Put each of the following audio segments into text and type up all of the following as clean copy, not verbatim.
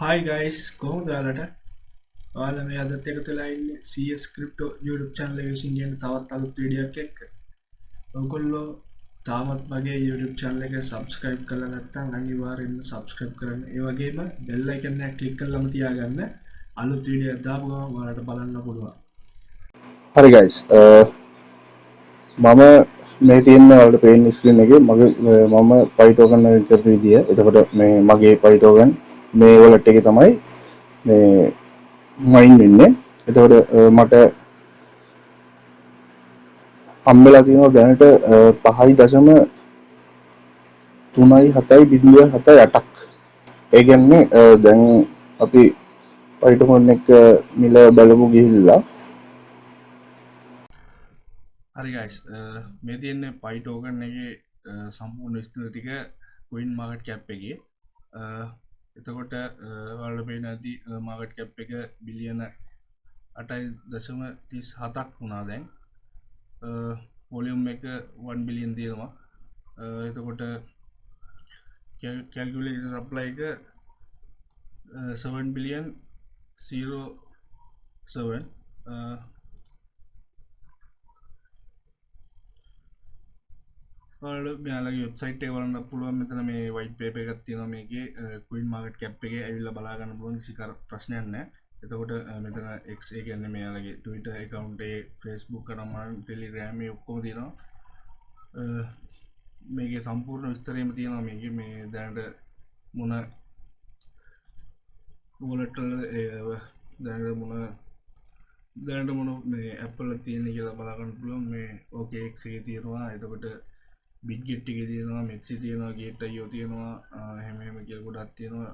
Hi guys, කොහොමද ඔයාලට? ඔයාලා මේ අදත් එකතු වෙලා ඉන්නේ CS Crypto YouTube channel එක විසින් ගෙන තවත් අලුත් වීඩියෝ එකක් එක්ක. ඔයගොල්ලෝ තාමත් මගේ YouTube channel එක subscribe කරලා නැත්නම් අනිවාර්යෙන්ම subscribe කරන්න. ඒ වගේම bell icon එක click කරලාම තියාගන්න. අලුත් වීඩියෝ එකක් දාපු ගමන් ඔයාලට බලන්න පුළුවන්. හරි ගයිස් මම මේ තියෙන වලට පේන ස්ක්‍රීන් එකේ මගේ මම පයි ටෝකන් එක කරපු විදිය. එතකොට මේ මගේ පයි ටෝකන් මේ වලට එකේ තමයි මේ මයින් වෙන්නේ. එතකොට මට හම්බෙලා තියෙනවා දැනට 5.3.7.8ක්. ඒ කියන්නේ දැන් අපි පයි ටෝකන් එක මිල බලමු ගිහිල්ලා. හරි guys, මේ තියෙන්නේ පයි ටෝකන් එකේ සම්පූර්ණ විස්තර ටික coin market cap එකේ. එතකොට ඔයාලට පේන ඇති මාකට් කැප් එක බිලියන 8.37ක් වුණා දැන්. වොලියුම් එක 1 බිලියන් තියෙනවා. එතකොට කැල්කියුලේටඩ් සප්ලයි එක 7 බිලියන් 07. මෙයාලගේ වෙබ්සයිට් එක බලන්න පුළුවන්. මෙතන මේ වයිට් පේපර් එකක් තියෙනවා මේකේ coin market cap එකේ ඇවිල්ලා බලා ගන්න පුළුවන්. කිසි ප්‍රශ්නයක් නැහැ. එතකොට මෙතන X ඒ කියන්නේ මෙයාලගේ Twitter account එකේ Facebook account Telegram මේ ඔක්කොම තියෙනවා. මේකේ සම්පූර්ණ විස්තරයම තියෙනවා මේකේ. මේ දැනට මොන wallet වල දැනට මොන මේ Apple එක තියෙන කියලා බලා ගන්න පුළුවන්. මේ OKX එකේ තියෙනවා. එතකොට බිට්ගෙට් එකේ තියෙනවා, මෙක්සි තියෙනවා, ගේට්.io තියෙනවා, හැම කියලා ගොඩක් තියෙනවා.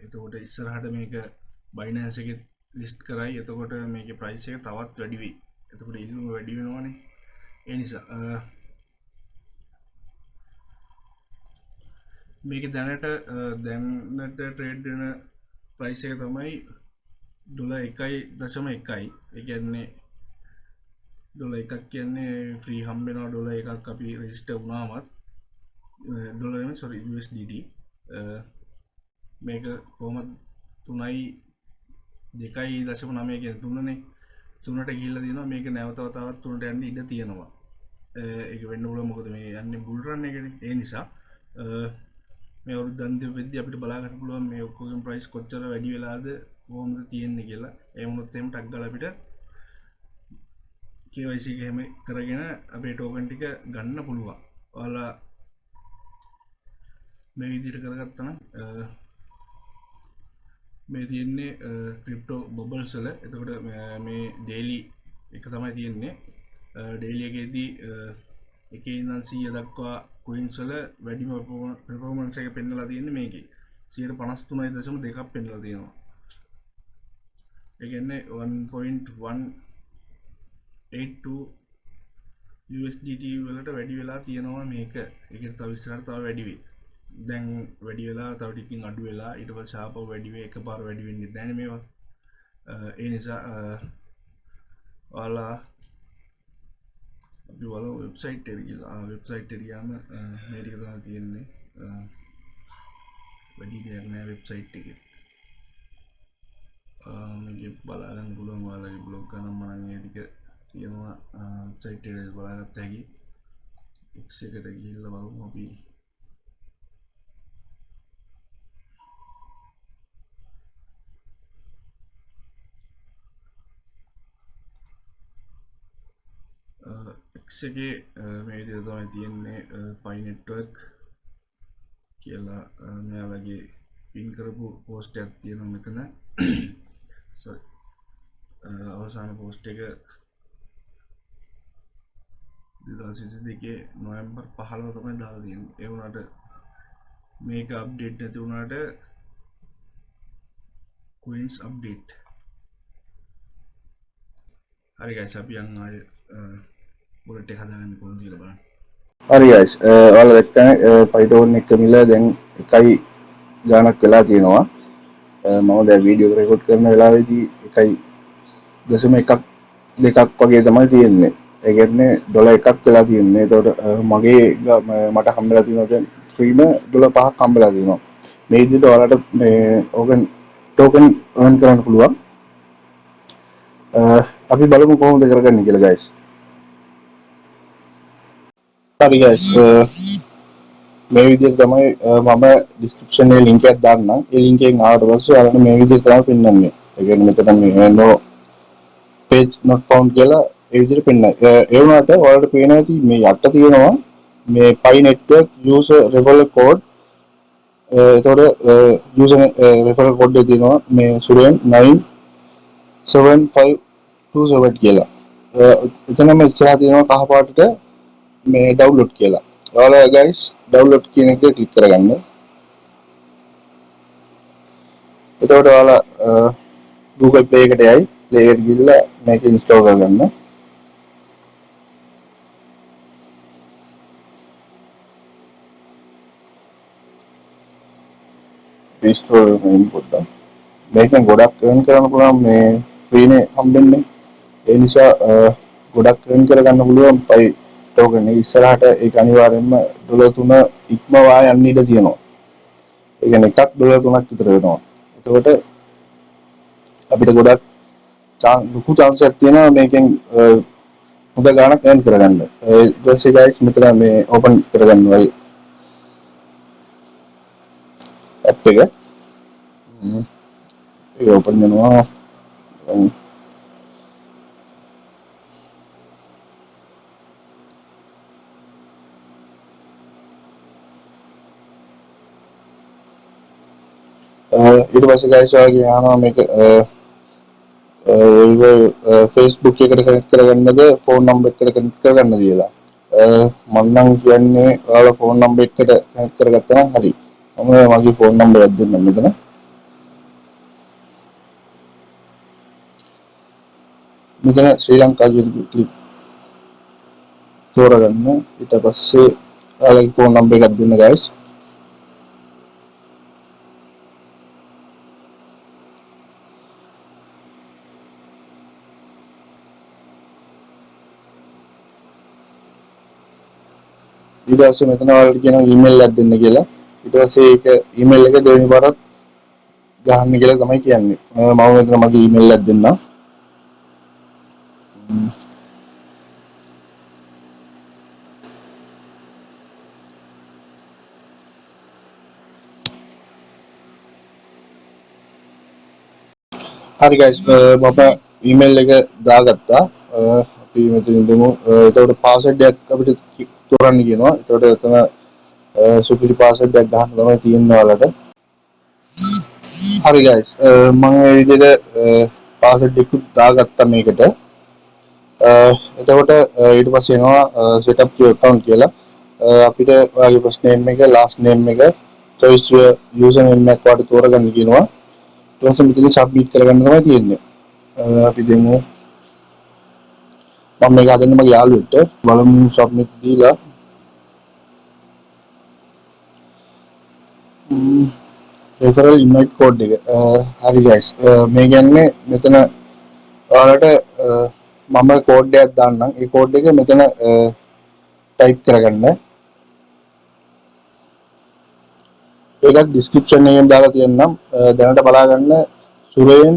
එතකොට ඉස්සරහට මේක Binance එකේ ලිස්ට් කරයි. එතකොට මේකේ ප්‍රයිස් එක තවත් වැඩි වෙයි. එතකොට ඉල්ලුම වැඩි වෙනවනේ. ඒ නිසා මේකේ දැනට ට්‍රේඩ් වෙන ප්‍රයිස් එක තමයි $1.1. ඒ කියන්නේ ඩොලර් එකක් කියන්නේ ෆ්‍රී හම්බ වෙනවා. ඩොලර් එකක් අපි රෙජිස්ටර් වුණාමත් USDT මේක කොහොමද 3.2.9 කියන 3ට ගිහිල්ලා තියෙනවා. මේක නැවතව තවත් 3ට යන්න ඉඩ තියෙනවා. ඒක වෙන්න පුළුවන් මොකද මේ යන්නේ බුල් රන් එකනේ. ඒ නිසා මේ අවුරුද්ද අන්තිම වෙද්දී අපිට බලා ගන්න පුළුවන් මේ ඔක්කොගෙම ප්‍රයිස් කොච්චර වැඩි වෙලාද කොහොමද තියෙන්නේ කියලා. ඒ වුණොත් එහෙම ටක් ගාලා අපිට KYC එක එහෙම කරගෙන අපේ ටෝකන් ටික ගන්න පුළුවන්. ඔයාලා මේ විදිහට කරගත්තා නම් මේ තියෙන්නේ ක්‍රිප්ටෝ බබල්ස් වල. එතකොට මේ ඩේලි එක තමයි තියෙන්නේ. ඩේලි එකේදී 1 ඉඳන් 100 දක්වා coins වල වැඩිම performance එක පෙන්නලා තියෙන්නේ මේකේ. 53.2ක් පෙන්නලා තියෙනවා. ඒ කියන්නේ 1.182 USDT වලට වැඩි වෙලා තියෙනවා මේක. ඒකෙන් තව ඉස්සරහට තව වැඩි වෙයි. දැන් වැඩි වෙලා තව ටිකකින් අඩු වෙලා ඊට පස්සේ ආපහු වැඩි වෙයි. එකපාර වැඩි වෙන්නේ නැහැ මේවා. ඒ නිසා ඔයාලා අපි බලමු වෙබ්සයිට් එකට ගිහලා. වෙබ්සයිට් එකට ගියාම මේ ටික තමයි තියෙන්නේ. වැඩි දෙයක් නෑ වෙබ්සයිට් එකේ. මේක බලා ගන්න පුළුවන්. ඔයාලගේ බ්ලොග් එක නම් මම මේ ටික තියෙනවා වෙබ්සයිට් එකේ බලාගත්ත හැකි. X එකට ගිහිල්ලා බලමු අපි. X එකේ මේ විදිහට තමයි තියෙන්නේ. Pi network කියලා මෙයාලගේ පින් කරපු පෝස්ට් එකක් තියෙනවා මෙතන. sorry අවසාන පෝස්ට් එක 2022 නොවැම්බර් 15 තමයි දාලා තියෙන්නේ. ඒ වුණාට මේක අප්ඩේට් නැති වුණාට coins update. හරි guys, අපි යන් ආයේ wallet එක හදාගන්න කොහොමද කියලා බලන්න. හරි ගයිස් ඔයාලා දැක්කනේ පයි ටෝකන් එක මිල දැන් 1 ගාණක් වෙලා තියෙනවා. මම දැන් වීඩියෝ රෙකෝඩ් කරන වෙලාවේදී 1.1 2ක් වගේ තමයි තියෙන්නේ. ඒ කියන්නේ ඩොලර් 1ක් වෙලා තියෙන්නේ. ඒතකොට මගේ මට හම්බෙලා තියෙනවා දැන් ෆ්‍රීම ඩොලර් 5ක් හම්බෙලා තියෙනවා. මේ විදිහට ඔයාලට මේ ඕකන් ටෝකන් earn කරන්න පුළුවන්. අපි බලමු කොහොමද කරගන්නේ කියලා guys. හරි guys, මේ විදිහට තමයි මම description එකේ link එකක් දාන්නම්. ඒ link එකෙන් ආවට පස්සේ ඔයාලට මේ විදිහට තමයි පෙන්වන්නේ. ඒ කියන්නේ මෙතන මේ no page not found කියලා ඒ විදිහට පෙන්නයි. ඒ වුණාට ඔයාලට පේනවා ඇති මේ යට තියෙනවා මේ Pi network user referral code. එතකොට user referral code එක තියෙනවා මේ සුරෙන් 97527 කියලා. එතනම ඉස්සරහ තියෙනවා කහ පාටට මේ download කියලා. ඔයාලා guys download කියන එක ක්ලික් කරගන්න. එතකොට ඔයාලා Google Play එකට යයි. Play එකට ගිහලා මේක install කරගන්න. install කරගෙන පොඩ්ඩක් මේකෙන් ගොඩක් earn කරන්න පුළුවන්. මේ free නේ හම්බෙන්නේ. ඒ නිසා ගොඩක් earn කරගන්න පුළුවන් Pi token එක. ඉස්සරහට ඒක අනිවාර්යයෙන්ම $3 ඉක්මවා යන්න ඉඩ තියෙනවා. ඒ කියන්නේ එකක් $3ක් විතර වෙනවා. එතකොට අපිට ගොඩක් ලොකු chance එකක් තියෙනවා මේකෙන් හොඳ ගාණක් earn කරගන්න. ඊට පස්සේ guys මෙතන මේ open කරගන්නවයි app එක. ඒක open වෙනවා. ඊට පස්සේ guys ඔයාලගේ යනවා මේක Facebook එකට කනෙක්ට් කරගන්නද ෆෝන් නම්බර් එකට කනෙක්ට් කරගන්නද කියලා. මම නම් කියන්නේ ඔයාලා ෆෝන් නම්බර් එකට කනෙක්ට් කරගත්තා නම් හරි. මම මගේ ෆෝන් නම්බර් එකක් දෙන්නම් මෙතන. මෙතන ශ්‍රී ලංකා කියන ක්ලික් තෝරගන්න. ඊට පස්සේ ඔයාලගේ ෆෝන් නම්බර් එකක් දෙන්න guys. ඊට පස්සේ මෙතන ඔයාලට කියනවා ඊමේල් එකක් දෙන්න කියලා. ඊට පස්සේ ඒක ඊමේල් එක දෙවෙනි පාරත් ගහන්න කියලා තමයි කියන්නේ. මම මෙතන මගේ ඊමේල් එකක් දෙන්නම්. හරි guys, මම ඊමේල් එක දාගත්තා. අපි මෙතන ඉඳමු. එතකොට password එකක් අපිට තෝරන්න කියනවා. එතකොට එතන security password එකක් ගන්න තමයි තියෙන්නේ ඔයාලට. හරි guys, මම මේ විදිහට password එකක් දාගත්තා මේකට. එතකොට ඊට පස්සේ එනවා set up your account කියලා. අපිට ඔයාගේ first name එක, last name එක, choice your user name එක වඩ තෝරගන්න කියනවා. ඊට පස්සේ මෙතන submit කරගන්න තමයි තියෙන්නේ. අපි දෙමු. මම මේක හදන්න මගේ යාළුවෙක්ට බලමු submit දීලා. referral invite code එක. හරි guys, මේ කියන්නේ මෙතන ඔයාලට මම කෝඩ් එකක් දාන්නම්. ඒ කෝඩ් එක මෙතන type කරගන්න. ඒකත් description එකෙන් දාලා තියෙනම්. දැනට බලා ගන්න සුරේන්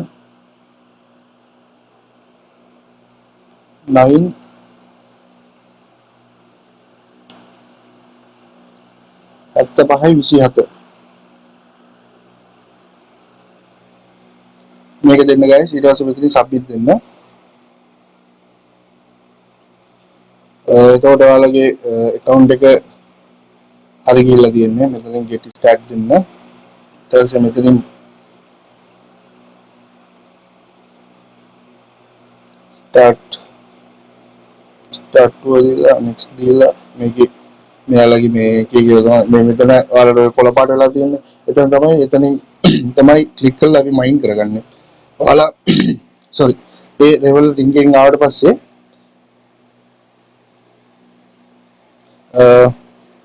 97527 මේක දෙන්න guys. ඊට පස්සේ මෙතන submit දෙන්න. එතකොට ඔයාලගේ account එක හරි ගිහිල්ලා තියෙන්නේ. මෙතනින් get start දෙන්න. ඊට පස්සේ මෙතනින් start දීලා next දීලා මේකේ මෙයාලගේ මේකේ කියලා මේ මෙතන ඔයාලට කොළ පාට වෙලා තියෙන්නේ. එතන එතනින් තමයි ක්ලික් කරලා අපි මයින් කරගන්නේ. ඔයාලා sorry ඒ level link එකෙන් ආවට පස්සේ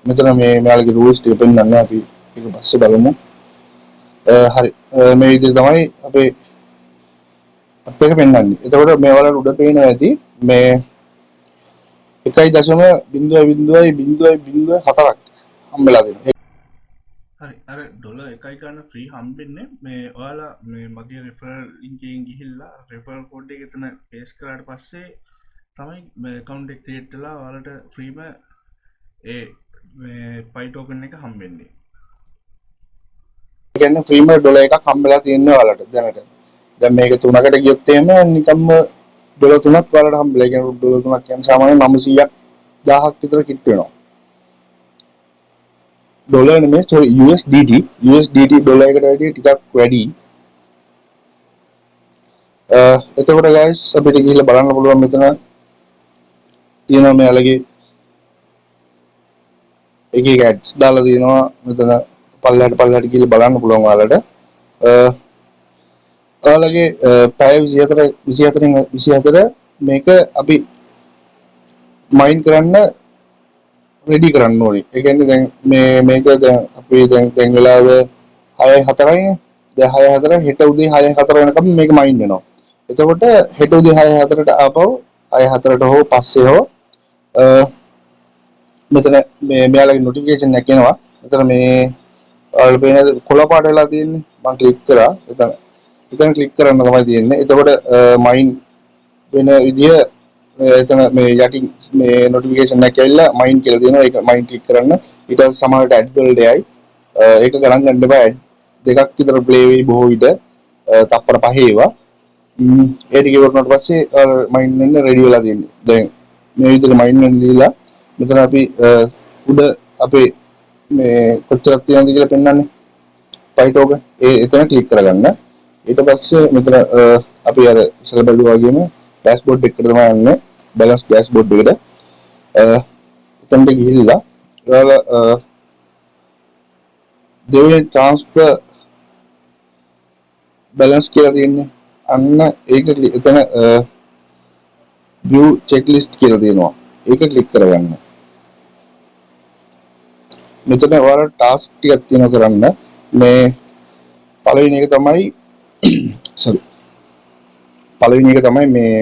මෙතන මෙයාලගේ rules ටික පෙන්නන්නේ. අපි ඒක පස්සේ බලමු. හරි, මේ විදිහට තමයි අපේ app එක පෙන්නන්නේ. එතකොට මේ ඔයාලට උඩ පේනවා ඇති මේ 1.0.0.0.0.4ක් හම්බෙලා තියෙනවා. හරි අර ඩොලර් 1යි ගන්න ෆ්‍රී හම්බෙන්නේ මේ ඔයාලා මේ මගේ රෙෆරල් ලින්ක් එකෙන් ගිහිල්ලා රෙෆරල් කෝඩ් එක එතන පේස්ට් කරාට පස්සේ තමයි මේ account එක ක්‍රියේට් වෙලා ඔයාලට ෆ්‍රීම ඒ මේ පයි ටෝකන් එක හම්බෙන්නේ. ඒ කියන්නේ ෆ්‍රීම ඩොලර් එකක් හම්බෙලා තියෙනවා ඔයාලට දැනට. දැන් මේක 3කට ගියොත් එහෙම නිකම්ම ඩොලර් 3ක් ඔයාලට හම්බෙලා. ඒ කියන්නේ ඩොලර් 3ක් කියන්නේ සාමාන්‍යයෙන් 900ක් 1000ක් විතර කිට් වෙනවා. ඩොලර් නෙමෙයි sorry USDT ඩොලර් එකට වැඩිය ටිකක් වැඩි. එතකොට guys අපිට ගිහිල්ලා බලන්න පුළුවන් මෙතන තියෙනවා මෙයාලගේ එක එක ඇඩ්ස් දාලා තියෙනවා මෙතන පල්ලෙහාට ගිහිල්ලා බලන්න පුළුවන් ඔයාලට. ඔයාලගේ පැය 24 මේක අපි මයින් කරන්න රෙඩි කරන්න ඕනේ. ඒ කියන්නේ දැන් මේක දැන් අපි දැන් වෙලාව 6:04යිනේ. දැන් 6:04 හෙට උදේ 6:04 වෙනකම් මේක මයින් වෙනවා. එතකොට හෙට උදේ 6:04ට ආපහු 6:04ට හෝ පස්සේ හෝ මෙතන මෙයාලගේ නොටිෆිකේෂන් එකක් එනවා. මෙතන මේ ඔයාලට පේන කොළ පාට වෙලා තියෙන්නේ. මම ක්ලික් කරා. එතන ක්ලික් කරන්න තමයි තියෙන්නේ. එතකොට මයින් වෙන විදිය එතන මේ යටින් මේ නොටිෆිකේෂන් එකක් ඇවිල්ලා මයින් කියලා දෙනවා. ඒක මයින් ක්ලික් කරන්න. ඊට පස්සේ සමහරට ඇඩ් වලට යයි. ඒක ගණන් ගන්න එපා. ඇඩ් දෙකක් විතර ප්ලේ වෙයි බොහෝ විට. තප්පර 5 ඒවා. ඒ ටික ඉවරනට පස්සේ මයින් වෙන්න රෙඩි වෙලා තියෙන්නේ. දැන් මේ විදිහට මයින් වෙන්න දීලා මෙතන අපි උඩ අපේ මේ කොච්චරක් තියෙනවද කියලා පෙන්වන්නේ. පයිටෝක එතන ක්ලික් කරගන්න. ඊට පස්සේ මෙතන අපි අර ඉස්සෙල්ලා බැලුවා වගේම ඩෑෂ්බෝඩ් එකට තමයි යන්නේ. බැලන්ස් ඩෑෂ්බෝඩ් එකට. එතනට ගිහිල්ලා ඔයාලා දෙවෙනි ට්‍රාන්ස්ෆර් බැලන්ස් කියලා තියෙන්නේ. අන්න ඒක එතන view checklist කියලා තියෙනවා. ඒක ක්ලික් කරගන්න. මෙතන ඔයාලා ටාස්ක් ටිකක් තියෙනවා කරන්න. මේ පළවෙනි එක තමයි sorry පළවෙනි එක තමයි මේ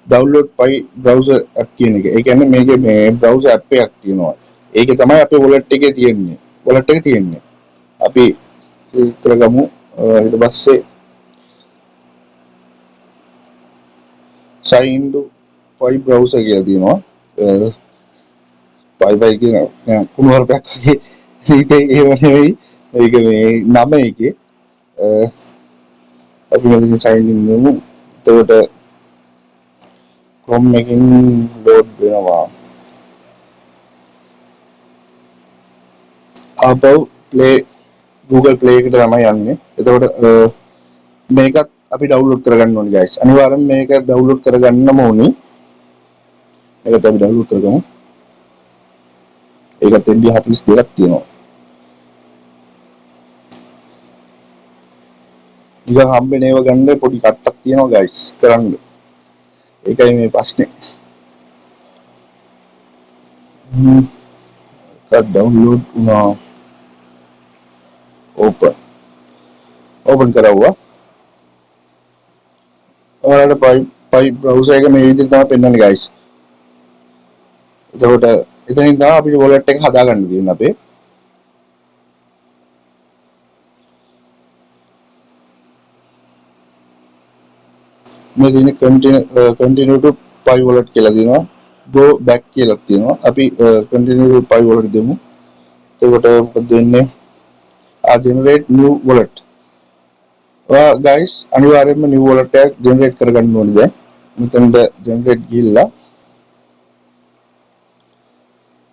download Pi browser app කියන එක. ඒ කියන්නේ මේකේ මේ browser app එකක් තියෙනවා. ඒකේ තමයි අපේ wallet එකේ තියෙන්නේ. wallet එක තියෙන්නේ. අපි කරගමු ඊට පස්සේ sign to Pi browser කියලා තියෙනවා. Pi කියන කුණු හරපයක් වගේ හිතේ ඒව නෙවෙයි. ඒක මේ නම එකේ අපි මෙතන sign in වෙමු. එතකොට Chrome එකකින් load වෙනවා. ආපහු play Google Play එකට තමයි යන්නේ. එතකොට මේකත් අපි download කරගන්න ඕනේ guys. අනිවාර්යෙන් මේක download කරගන්නම ඕනේ. මේකත් අපි download කරගමු. ඒකත් MB 42ක් තියෙනවා. ඉතින් හම්බෙන ඒවා ගන්න පොඩි කට්ටක් තියෙනවා guys කරන්න. ඒකයි මේ ප්‍රශ්නේ. ඒක download වුණා. open කරවුවා. ඔයාලට Pi browser එක මේ විදිහට තමයි පෙන්වන්නේ guys. එතකොට එතනින් තමයි අපිට wallet එක හදාගන්න තියෙන්නේ අපේ. මේ දින continue to Pi wallet කියලා තියෙනවා. go back කියලා තියෙනවා. අපි continue to Pi wallet දෙමු. එතකොට මොකද වෙන්නේ? generate new wallet. guys අනිවාර්යයෙන්ම new wallet එකක් generate කරගන්න ඕනේ දැන්. මෙතනට generate ගිහිල්ලා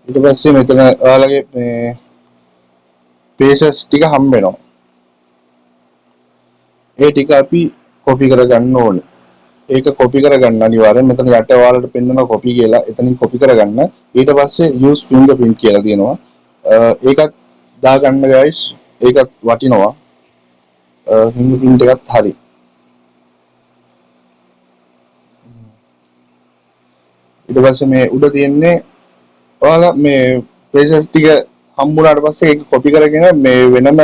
ඊට පස්සේ මෙතන ඔයාලගේ මේ pages ටික හම්බ වෙනවා. ඒ ටික අපි copy කරගන්න ඕනේ. ඒක copy කරගන්න අනිවාර්යෙන් මෙතන යට ඔයාලට පෙන්වනවා copy කියලා. එතනින් copy කරගන්න. ඊට පස්සේ use fingerprint කියලා තියෙනවා. ඒකත් දාගන්න guys. ඒකත් වටිනවා. fingerprint එකත් හරි. ඊට පස්සේ මේ උඩ තියෙන්නේ ඔයාලා මේ pages ටික හම්බුනාට පස්සේ ඒක copy කරගෙන මේ වෙනම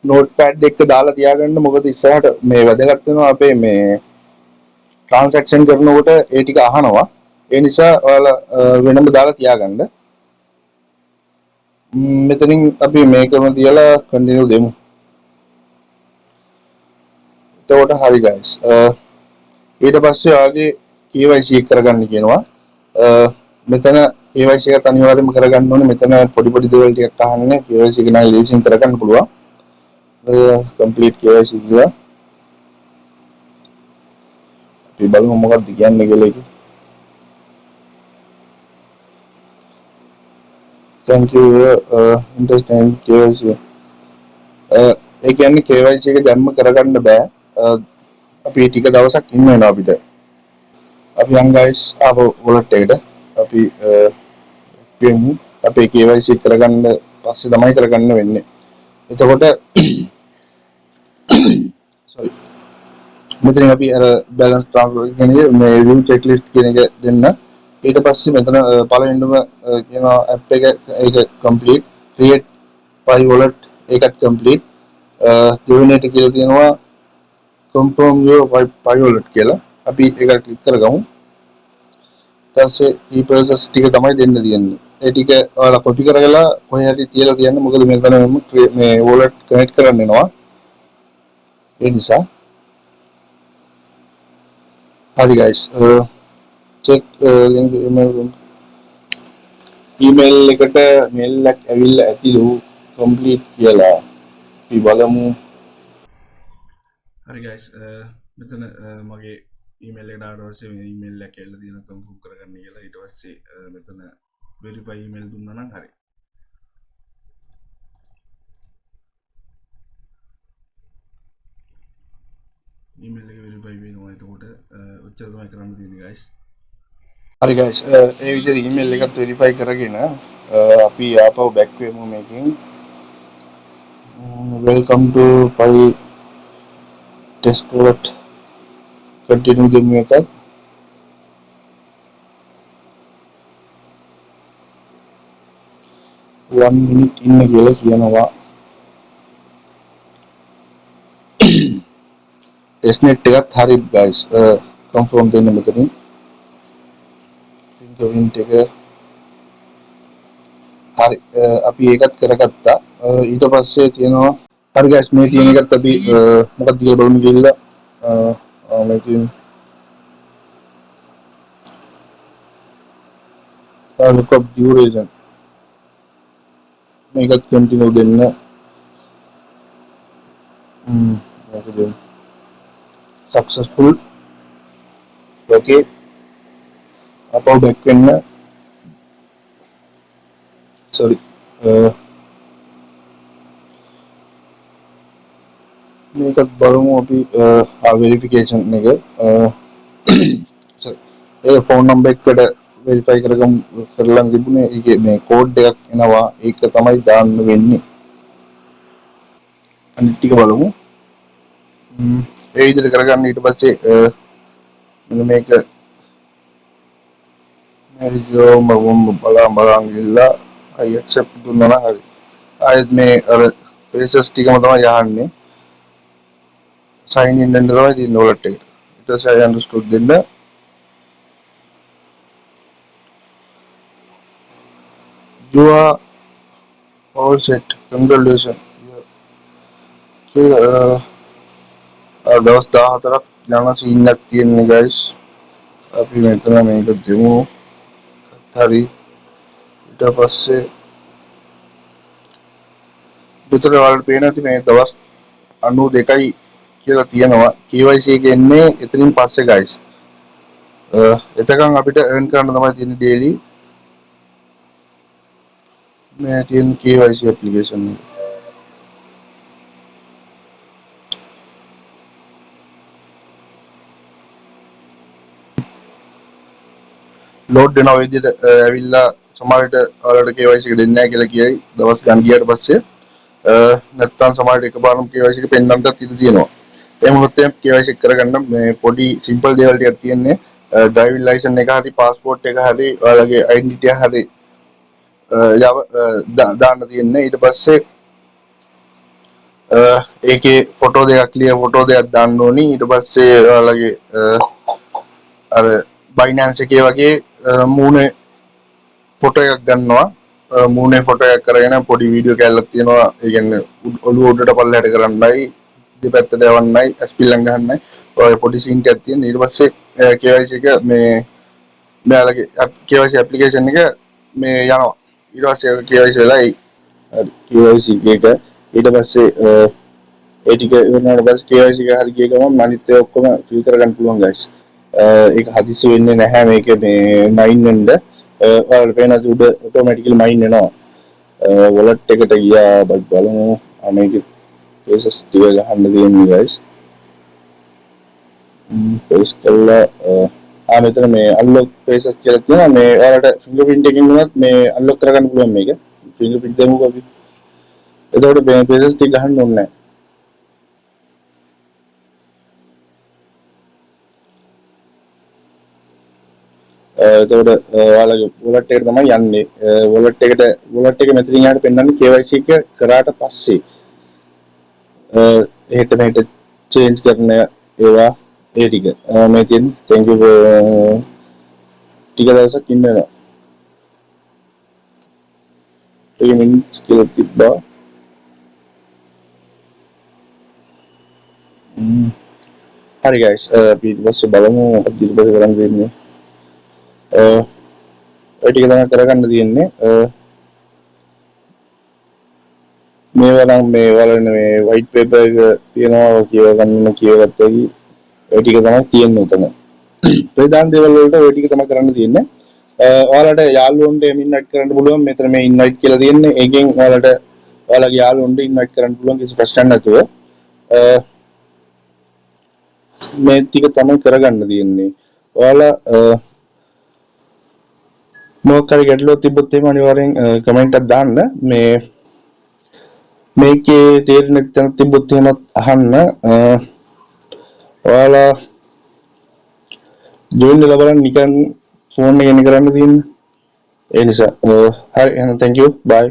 notepad එක දාලා තියාගන්න. මොකද ඉස්සරහට මේ වැදගත් වෙනවා අපේ මේ transaction කරනකොට ඒ ටික අහනවා. ඒ නිසා ඔයාලා වෙනම දාලා තියාගන්න. මෙතනින් අපි මේකම තියලා කන්ටිනියු දෙමු. එතකොට හරි guys. ඊට පස්සේ ආගේ KYC එක කරගන්න කියනවා. මෙතන KYC එක අනිවාර්යයෙන්ම කරගන්න ඕනේ. මෙතන පොඩි පොඩි දේවල් ටිකක් අහන්නේ. KYC එක නම් ලේසියෙන් කරගන්න පුළුවන්. complete KYC කියලා අපි බලමු මොකක්ද කියන්නේ කියලා ඒක. thank you interesting KYC. ඒ කියන්නේ KYC එක දැම්ම කරගන්න බෑ. අපි ටික දවසක් ඉන්න වෙනවා අපිට. අපි යන් guys ආපහු wallet එකට අපි කියමු අපේ KYC කරගන්න පස්සේ තමයි කරගන්න වෙන්නේ. එතකොට sorry මෙතන අපි අර balance transfer කියන්නේ මේ view checklist කියන එක දෙන්න. ඊට පස්සේ මෙතන පළවෙනිම කියනවා app එක ඒක complete, create pi wallet ඒකත් complete. දෙවෙනි එක කියලා තියෙනවා confirm your pi wallet කියලා. අපි ඒක ක්ලික් කරගමු. ඊට පස්සේ මේ process ටික තමයි දෙන්න තියෙන්නේ. ඒ ටික ඔයාලා copy කරගලා කොහේ හරි තියලා තියන්න. මොකද මෙතන මේ wallet connect කරන්න වෙනවා. ඒ නිසා හරි guys check link email එකට mail එකක් ඇවිල්ලා ඇතිලු complete කියලා අපි බලමු. හරි guys මෙතන මගේ ඊමේල් එකට ආවට පස්සේ මේ ඊමේල් එක ඇවිල්ලා තියෙනවා කන්ෆර්ම් කරගන්න කියලා. ඊට පස්සේ මෙතන verify email දුන්නා නම් හරි. email එක verify වෙනවා. එතකොට ඔච්චර තමයි කරන්න තියෙන්නේ guys. හරි guys ඒ විදිහට email එකත් verify කරගෙන අපි ආපහු back වෙමු මේකෙන්. welcome to pi test wallet continue දෙමු එකත්. 1 minute ඉන්න කියලා කියනවා. testnet එකත් හරි guys confirm දෙන්න මෙතනින් fingerprint එක හරි අපි ඒකත් කරගත්තා. ඊට පස්සේ තියෙනවා හරි guys මේ තියෙන එකත් අපි මොකක්ද කියලා බලමු කියලා මේ තියෙන look up duration මේකත් continue දෙන්න. මේක දෙන්න successful. okay අපව back වෙන්න. sorry මේකත් බලමු අපි verification එක sorry ඒ phone number එකට verify කරලා තිබුණේ. ඒකේ මේ code එකක් එනවා ඒක තමයි දාන්න වෙන්නේ. අනිත් ටික බලමු. ඒ විදිහට කරගන්න. ඊට පස්සේ මෙන්න මේක මම බලන් ගිහලා I accept දුන්නා නම් හරි. ආයෙත් මේ අර process ටිකම තමයි යහන්නේ. sign in වෙන්න තමයි තියෙන wallet එකට. ඊට පස්සේ I understood දෙන්න. you are all set, congratulations. දවස් 14ක් යන සීන් එකක් තියෙනවා guys. අපි මෙතන මේක දෙමු. හරි. ඊට පස්සේ විතර වලට පේන ඇති මේ දවස් 92යි කියලා තියෙනවා. KYC එක එන්නේ එතනින් පස්සේ guys. එතකන් අපිට earn කරන්න තමයි තියෙන්නේ daily. මේ තියෙන KYC application එක. load වෙන විදිහට ඇවිල්ලා සමහරවිට ඔයාලට KYC එක දෙන්නේ නැහැ කියලා කියයි දවස් ගන්න ගියාට පස්සේ. නැත්තම් සමහරවිට එකපාරම KYC එක පෙන්නන්නත් ඉඩ තියෙනවා. එහෙම වුණොත් KYC එක කරගන්න මේ පොඩි simple දේවල් ටිකක් තියෙන්නේ. driving license එක හරි passport එක හරි ඔයාලගේ identity එක හරි දාන්න තියෙන්නේ. ඊට පස්සේ ඒකේ ෆොටෝ දෙකක් clear ෆොටෝ දෙකක් දාන්න ඕනි. ඊට පස්සේ ඔයාලගේ අර Binance එකේ වගේ මූණේ ෆොටෝ එකක් ගන්නවා. මූණේ ෆොටෝ එකක් කරගෙන පොඩි වීඩියෝ කැල්ලක් තියෙනවා. ඒ කියන්නේ ඔළුව උඩට පල්ලයට කරන්නයි දෙපැත්තට යවන්නයි ස්පිල්ලම් ගහන්නයි ඔය පොඩි සීන් එකක් තියෙන. ඊට පස්සේ KYC එක මේ මෙයාලගේ KYC ඇප්ලිකේෂන් එක මේ යනවා. ඊට පස්සේ KYC වෙලා හරි KYC එක ඊට පස්සේ ඒ ටික ඉවරනාට පස්සේ KYC එක හරි ගිය ගමන් අනිත් ඒවා ඔක්කොම ෆිල් කරගන්න පුළුවන් guys. ඒක හදිස්සි වෙන්නේ නැහැ මේක මේ මයින් වෙන්න. ඔයාලට පේන උඩ ඔටෝමැටිකලි මයින් වෙනවා. wallet එකට ගියා බලමු. මේක process ටික ගහන්න තියෙන්නේ guys. පේස් කළා මෙතන මේ unlock process කියලා තියෙනවා. මේ ඔයාලට fingerprint එකකින් උනත් මේ unlock කරගන්න පුළුවන් මේක. fingerprint දෙමුකෝ අපි. එතකොට මේ process ටික ගහන්න ඕනේ නැහැ. එතකොට ඔයාලගේ wallet එකට තමයි යන්නේ. wallet එක මෙතනින් යාට පෙන්නන්නේ KYC එක කරාට පස්සේ එහෙට මෙහෙට change කරන ඒවා ඒ ටික මේ තියෙන thank you ටික දවසක් ඉන්න වෙනවා. 3 minutes කියලා තිබ්බා. හරි guys අපි ඊට පස්සේ බලමු මොකක්ද ඊට පස්සේ කරන්න දෙන්නේ. ඔය ටික තමයි කරගන්න තියෙන්නේ. මේවා නම් මේ වලන මේ white paper එක තියෙනවා කියව ගන්න කියවගත්තයි. ඔය ටික තමයි තියෙන්නේ උතන. ප්‍රධාන දේවල් වලට ඔය ටික තමයි කරන්න තියෙන්නේ. ඔයාලට යාළුවන්ට ඉන්වයිට් කරන්න පුළුවන්. මෙතන මේ ඉන්වයිට් කියලා තියෙන්නේ. ඒකෙන් ඔයාලගේ යාළුවන්ට ඉන්වයිට් කරන්න පුළුවන් කිසි ප්‍රශ්නයක් නැතුව. මේ ටික තමයි කරගන්න තියෙන්නේ. ඔයාලා මොකක් හරි ගැටලුවක් තිබ්බොත් එහෙම අනිවාර්යෙන් කමෙන්ට් එකක් දාන්න. මේකේ තේරෙන්නේ නැත්නම් තිබ්බොත් එහෙමත් අහන්න. ඔයාලා ජොයින් වෙලා බලන්න නිකන් ෆෝන් එකෙන් කරන්න තියෙන්නේ. ඒ නිසා හරි එහෙනම් thank you bye.